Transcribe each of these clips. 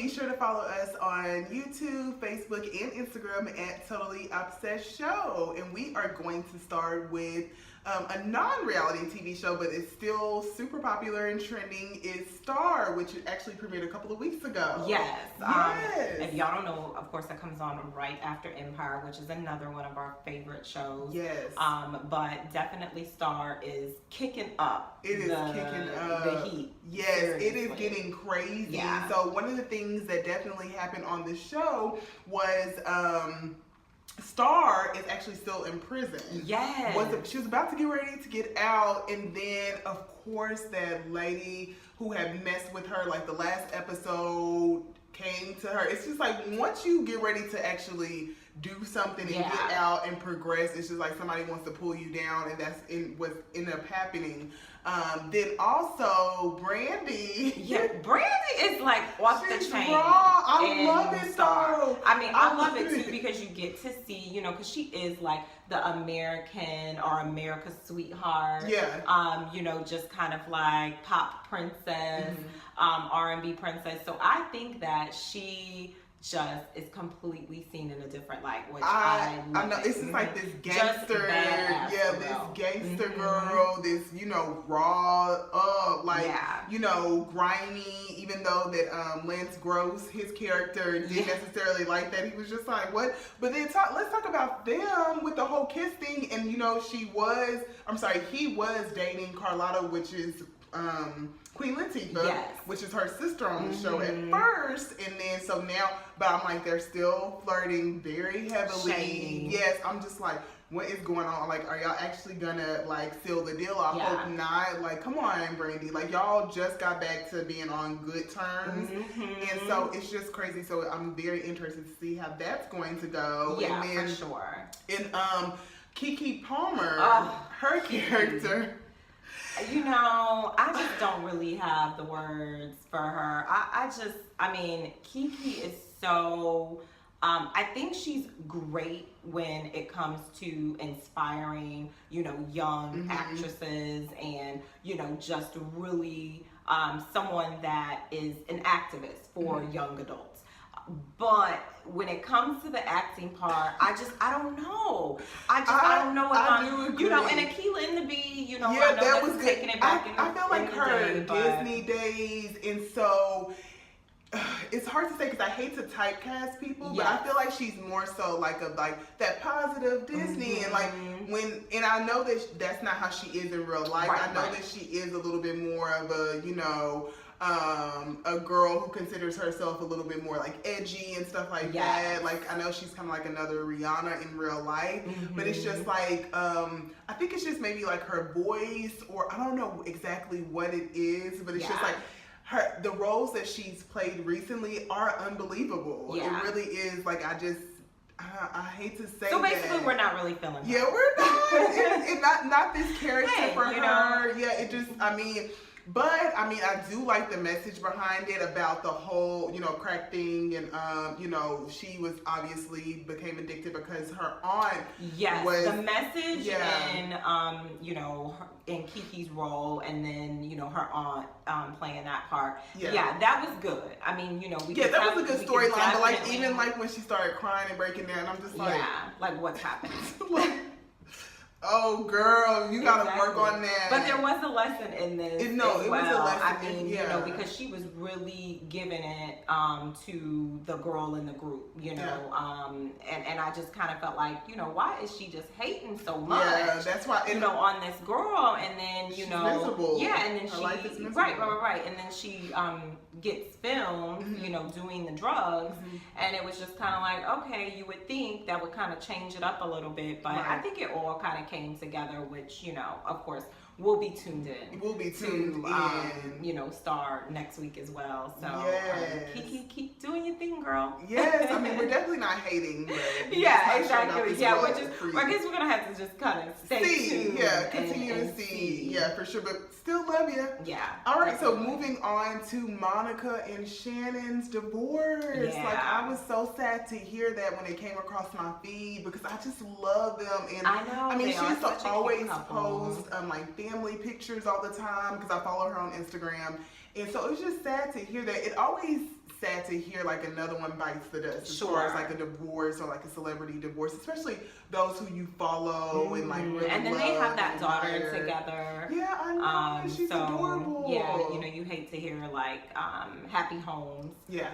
be sure to follow us on YouTube, Facebook, and Instagram at Totally Obsessed Show. And we are going to start with a non-reality TV show, but it's still super popular and trending, is Star, which actually premiered a couple of weeks ago. Yes. Yes. If y'all don't know, of course, that comes on right after Empire, which is another one of our favorite shows. Yes. But definitely Star is kicking up. It is kicking up the heat. Yes, Seriously. it is getting crazy. Yeah. So one of the things that definitely happened on the show was Star is actually still in prison. Yes. She was about to get ready to get out, and then of course that lady who had messed with her like the last episode came to her. It's just like once you get ready to actually do something and get out and progress, it's just like somebody wants to pull you down, and that's what ended up happening. Then also Brandy. Yeah, Brandy is like off the chain. Raw. I love it though. I mean, I love it too because you get to see, you know, because she is like the American or America's sweetheart. Yeah. You know, just kind of like pop princess, R&B princess. So I think that she just is completely seen in a different light, which I know. It's just like this gangster, this gangster girl, this, you know, raw, you know, grimy, even though that Lance Gross, his character, didn't necessarily like that. He was just like, what? But then let's talk about them with the whole kiss thing. And, you know, he was dating Carlotta, which is Queen Latifah, which is her sister on the show at first, and then so now, but I'm like, they're still flirting very heavily. Shady. Yes, I'm just like, what is going on? Like, are y'all actually gonna like seal the deal? I hope not. Like, come on, Brandy. Like, y'all just got back to being on good terms, and so it's just crazy. So I'm very interested to see how that's going to go. Yeah, and then, for sure. And Keke Palmer, her character. You know, I just don't really have the words for her. I mean, Keke is so, I think she's great when it comes to inspiring, you know, young actresses and, you know, just really someone that is an activist for young adults. But when it comes to the acting part, I don't know. I don't know what I'm, you know, and Akilah and the Bee, you know, I know that was taking it back I feel like her day, Disney days, and so it's hard to say because I hate to typecast people, but I feel like she's more so like that positive Disney, and like and I know that that's not how she is in real life. I know that she is a little bit more of a, you know, a girl who considers herself a little bit more like edgy and stuff like that. Like, I know she's kind of like another Rihanna in real life, but it's just like, I think it's just maybe like her voice, or I don't know exactly what it is, but it's just like the roles that she's played recently are unbelievable. It really is. Like, I hate to say so basically that. We're not really feeling her. Yeah, we're not. and not this character for her. Know. Yeah, it just, but I do like the message behind it about the whole, you know, crack thing, and you know, she was obviously became addicted because her aunt was the message in you know, in Keke's role, and then, you know, her aunt playing that part. Yeah, that was good. I mean, you know, that was a good storyline, but like even like when she started crying and breaking down, I'm just like, like what's happening? Oh, girl, you gotta work on that. But there was a lesson in this. It was a lesson. I mean, you know, because she was really giving it to the girl in the group, you know, and I just kind of felt like, you know, why is she just hating so much? Yeah, that's why. You know, on this girl, and then she's miserable. Yeah, and then her life is miserable. Right, and then she gets filmed, you know, doing the drugs, and it was just kind of like, okay, you would think that would kind of change it up a little bit, but I think it all kind of came together, which, you know, of course, we'll be tuned in. We'll be tuned in. You know, Star next week as well. So keep doing your thing, girl. Yes, I mean, we're definitely not hating. But exactly. Yeah, I guess we're gonna have to just kind of stay tuned. Yeah, continue to see. Yeah, for sure. But still love you. Yeah. All right. So moving on to Monica and Shannon's divorce. Yeah. Like, I was so sad to hear that when it came across my feed, because I just love them. And I know. I mean, she used to always post like family pictures all the time, because I follow her on Instagram, And so it's just sad to hear that. It always sad to hear like another one bites the dust as far as like a divorce or like a celebrity divorce, especially those who you follow and like really and then love they have that and daughter admire. together. Yeah, I know. She's adorable. Yeah, you know, you hate to hear like happy homes. Yeah.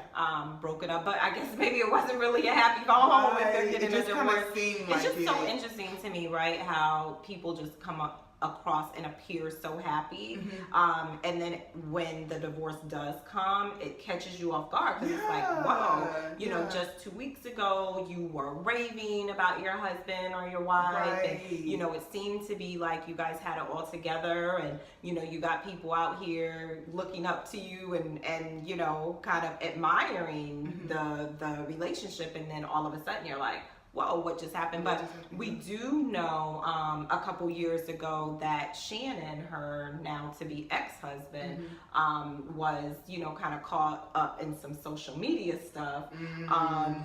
Broken up, but I guess maybe it wasn't really a happy home if they're getting a divorce. It's just so interesting to me, right? How people just come up across and appear so happy, and then when the divorce does come, it catches you off guard because it's like, whoa, you know, just 2 weeks ago you were raving about your husband or your wife, and you know, it seemed to be like you guys had it all together, and you know, you got people out here looking up to you and you know, kind of admiring the relationship, and then all of a sudden you're like, whoa, what just happened? But we do know a couple years ago that Shannon, her now to be ex-husband, was, you know, kind of caught up in some social media stuff,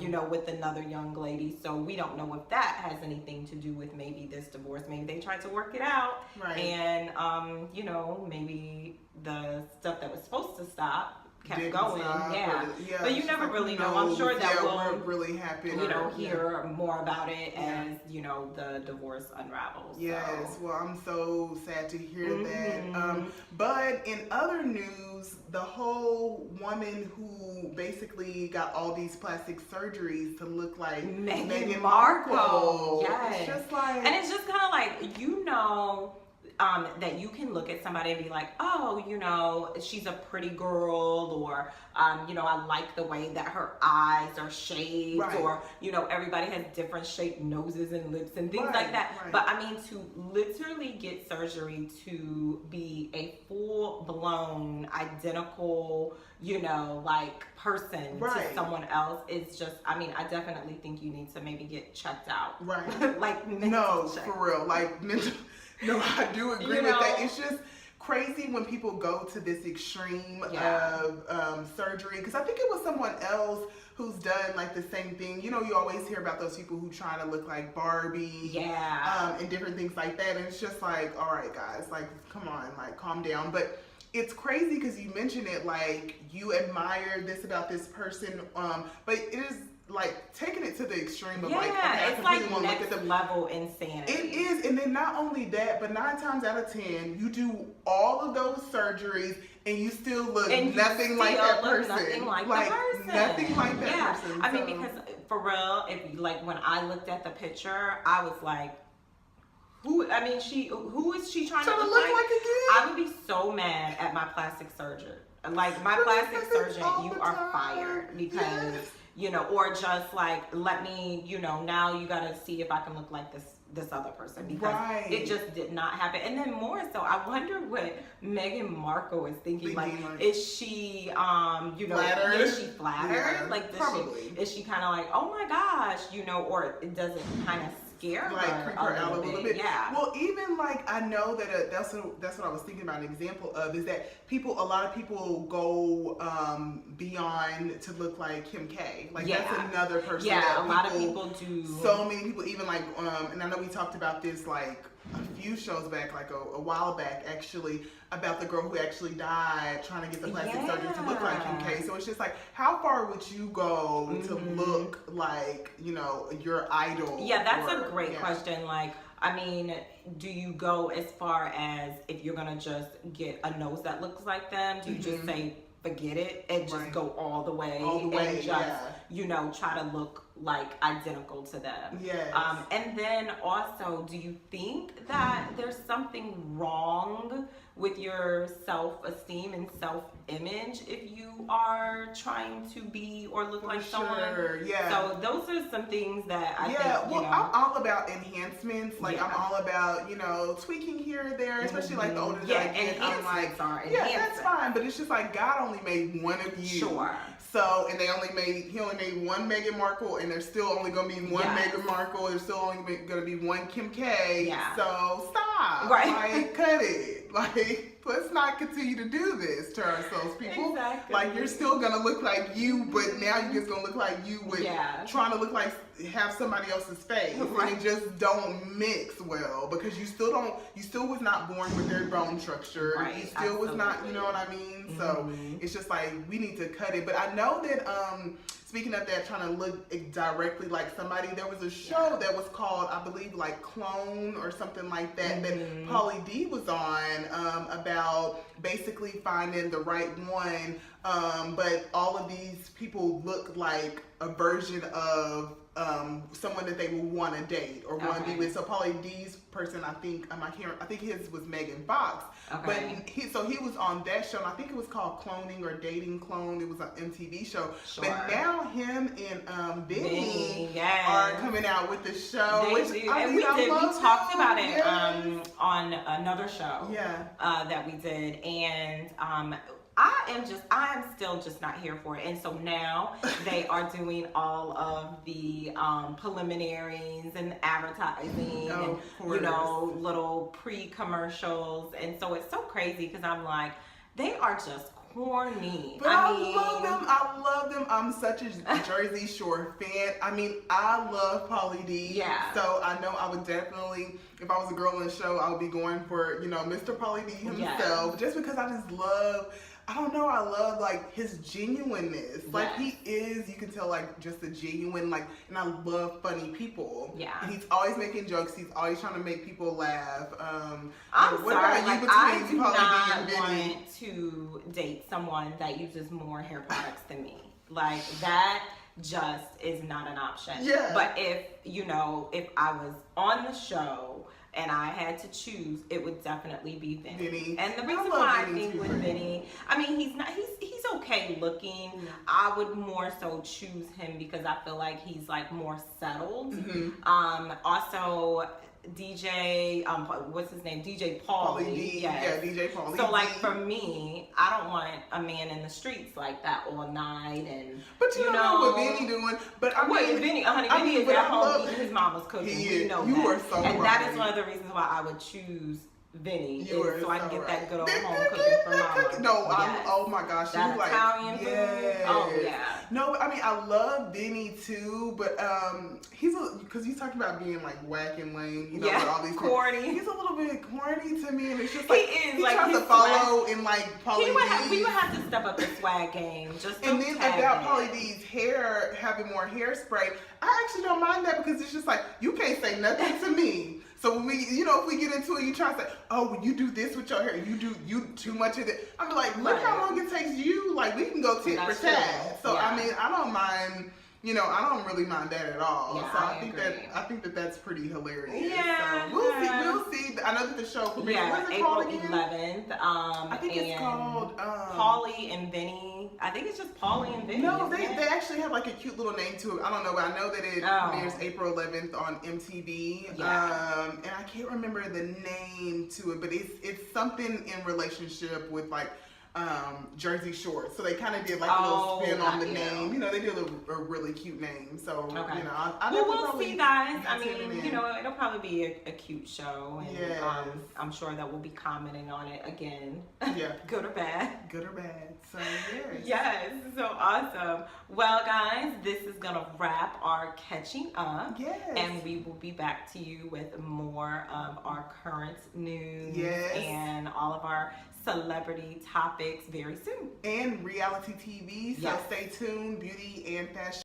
you know, with another young lady. So we don't know if that has anything to do with maybe this divorce. Maybe they tried to work it out. And, you know, maybe the stuff that was supposed to stop kept going, but you never really know. I'm sure that we'll really happy, you know, hear more about it as you know the divorce unravels. Yes, well, I'm so sad to hear that. But in other news, the whole woman who basically got all these plastic surgeries to look like Meghan Markle. Yes, it's just like, and it's just kind of like, you know. That you can look at somebody and be like, oh, you know, she's a pretty girl, or, you know, I like the way that her eyes are shaped, or, you know, everybody has different shaped noses and lips and things like that. But I mean, to literally get surgery to be a full-blown, identical, you know, like person to someone else is just, I mean, I definitely think you need to maybe get checked out. Like, for real, like mental. No, I do agree with that. It's just crazy when people go to this extreme of surgery, because I think it was someone else who's done like the same thing. You know, you always hear about those people who try to look like Barbie, and different things like that. And it's just like, all right, guys, like, come on, like, calm down. But it's crazy because you mentioned it, like, you admire this about this person, but it is like taking it to the extreme of like, okay, it's like next level insanity. It is, and then not only that, but 9 times out of 10, you do all of those surgeries and you still look nothing like that person. Nothing like the person. Nothing like that person. I mean, because for real, if like when I looked at the picture, I was like, who is she trying to look like again? I would be so mad at my plastic surgeon. Like, my plastic surgeon, you are fired because, you know, or just like, let me, you know, now you gotta see if I can look like this other person, because it just did not happen. And then more so, I wonder what Meghan Markle is thinking. Like, is she, you know, is she flattered? Like, is she kind of like, oh my gosh, you know, or does it kind of scare her out a little bit? Well, even like, I know that that's what I was thinking about. An example of is that a lot of people go beyond to look like Kim K. Like, that's another person. A lot of people do. So many people, even like, and I know we talked about this like a few shows back, like a while back actually, about the girl who actually died trying to get the plastic surgery to look like Kim K. So it's just like, how far would you go to look like, you know, your idol? Yeah, that's a great question. Like, I mean, do you go as far as, if you're gonna just get a nose that looks like them, do you just say forget it and just go all the way and just you know, try to look like identical to them? And then also, do you think that there's something wrong with your self-esteem and self-image if you are trying to be or look like someone? So those are some things that I think, well, I'm all about enhancements. Like, I'm all about, you know, tweaking here and there, especially like the older that I get. I'm like, that's fine, but it's just like, God only made one of you. So, and he only made one Meghan Markle, and there's still only going to be one Meghan Markle. There's still only going to be one Kim K. So stop. Like, cut it. Like, let's not continue to do this to ourselves, people. Exactly. Like, you're still gonna look like you, but now you're just gonna look like you with trying to look like have somebody else's face, and it just don't mix well because you still was not born with their bone structure. Right. You still was not, you know what I mean? So it's just like we need to cut it. But I know that speaking of that, trying to look directly like somebody, there was a show that was called, I believe, like Clone or something like that, that Pauly D was on, about basically finding the right one. But all of these people look like a version of someone that they would want to date or want to be with. So Pauly D's person, I think his was Megan Fox. But he was on that show, and I think it was called Cloning or Dating Clone. It was an MTV show. But now him and Benny are coming out with the show. They do. And we talked about it on another show that we did, and I am still just not here for it. And so now they are doing all of the preliminaries and advertising and, little pre-commercials. And so it's so crazy because I'm like, they are just corny. But I love them. I'm such a Jersey Shore fan. I mean, I love Pauly D. Yeah. So I know I would definitely, if I was a girl in the show, I would be going for, Mr. Pauly D himself. Just because I just love, I love like his genuineness. Like he is, you can tell like just a genuine, like, and I love funny people. Yeah. And he's always making jokes. He's always trying to make people laugh. I'm sorry, like I do not want to date someone that uses more hair products than me. Like that just is not an option. Yeah. But if I was on the show and I had to choose, it would definitely be Vinny. And the reason why I think with Vinny, I mean, he's okay looking. I would more so choose him because I feel like he's like more settled. Also, DJ, what's his name? DJ Pauly. DJ Pauly. So like for me, I don't want a man in the streets like that all night and. But you know what Vinny doing? But I mean, Vinny is at home eating his mama's cooking. You know you are so and right. that is one of the reasons why I would choose Vinny, so I can get that good old home cooking from mama. No, oh my gosh, that like Italian food. Oh yeah. No, I mean I love Vinny too, but because he's talking about being like whack and lame, with all these corny. He's a little bit corny to me, and it's just like he like tries to follow in like Pauly D. We would have to step up the swag game. And then about Pauly D's hair having more hairspray, I actually don't mind that because it's just like you can't say nothing to me. So when we, if we get into it, you try to say, oh, when you do this with your hair, you too much of it. I'm like, look how long it takes you. Like, we can go tit for tat. So, I mean, I don't mind, I don't really mind that at all. Yeah, so I think that that's pretty hilarious. Yeah. So we'll see. I know that the show premieres. Yeah, what's it April called again? 11th. I think it's called Pauly and Vinny. I think it's just Pauly and Vinny. No, they actually have like a cute little name to it. I don't know, but I know that it premieres April 11th on MTV. Yeah. And I can't remember the name to it, but it's something in relationship with like Jersey Shore. So they kind of did like a little spin on the name. They did a really cute name. So we'll see, guys. I mean, it'll probably be a cute show, and I'm sure that we'll be commenting on it again. Yeah. Good or bad. Good or bad. So yes. So awesome. Well, guys, this is gonna wrap our catching up. Yes. And we will be back to you with more of our current news and all of our celebrity topics very soon. And reality TV. So stay tuned. Beauty and fashion.